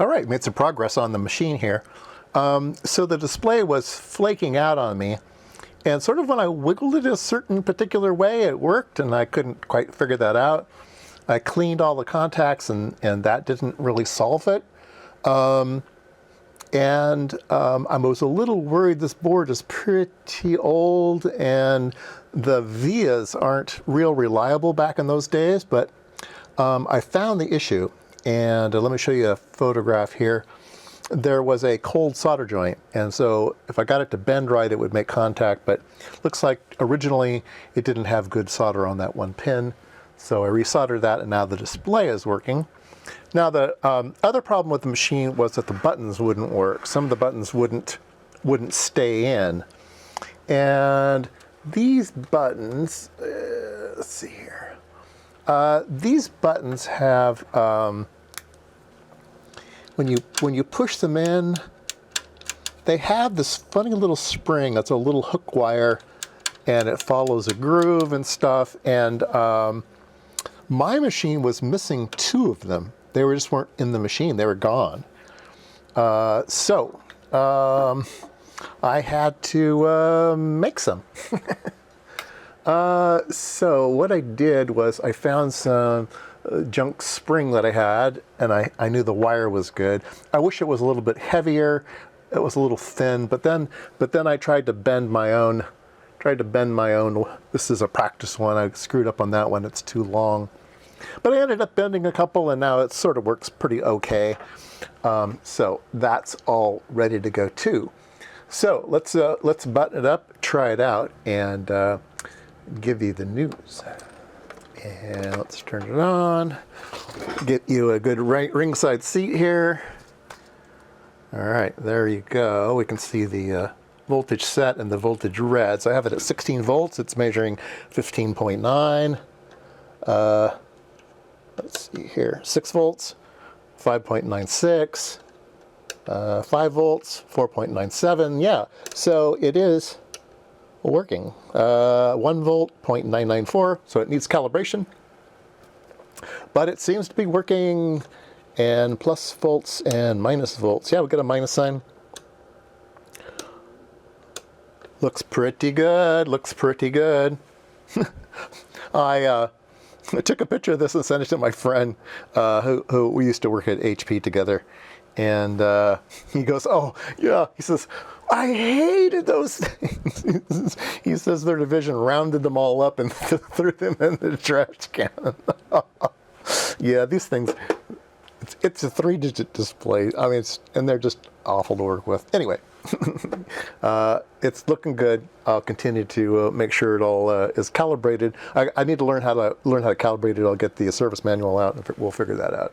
All right, made some progress on the machine here. So the display was flaking out on me, and sort of when I wiggled it a certain particular way, it worked, and I couldn't quite figure that out. I cleaned all the contacts, and that didn't really solve it. I was a little worried. This board is pretty old, and the vias aren't real reliable back in those days, but I found the issue, and let me show you a photograph here. There was a cold solder joint, and so if I got it to bend right, it would make contact, but looks like originally it didn't have good solder on that one pin, so I resoldered that, and now the display is working. Now the other problem with the machine was that the buttons wouldn't work. Some of the buttons wouldn't stay in, and these buttons, let's see here. These buttons have, when you push them in, they have this funny little spring that's a little hook wire, and it follows a groove and stuff. And my machine was missing 2 of them. They just weren't in the machine. They were gone. So I had to make some. So what I did was I found some junk spring that I had, and I knew the wire was good. I wish it was a little bit heavier. It was a little thin, but then I tried to bend my own. This is a practice one. I screwed up on that one. It's too long. But I ended up bending a couple, and now it sort of works pretty okay. So that's all ready to go too. So let's button it up, try it out, and give you the news. And let's turn it on. Get you a good ringside seat here. All right, there you go. We can see the voltage set and the voltage read. So I have it at 16 volts. It's measuring 15.9. Let's see here, 6 volts, 5.96, 5 volts, 4.97. Yeah, so it is working. 1 volt, 0.994, so it needs calibration. But it seems to be working, and plus volts and minus volts. Yeah, we got a minus sign. Looks pretty good, looks pretty good. I took a picture of this and sent it to my friend who we used to work at HP together. And he goes, oh, yeah. He says, I hated those things. He says their division rounded them all up and threw them in the trash can. Yeah, these things, it's a 3-digit display. I mean, and they're just awful to work with. Anyway, it's looking good. I'll continue to make sure it all is calibrated. I need to learn how to calibrate it. I'll get the service manual out, and we'll figure that out.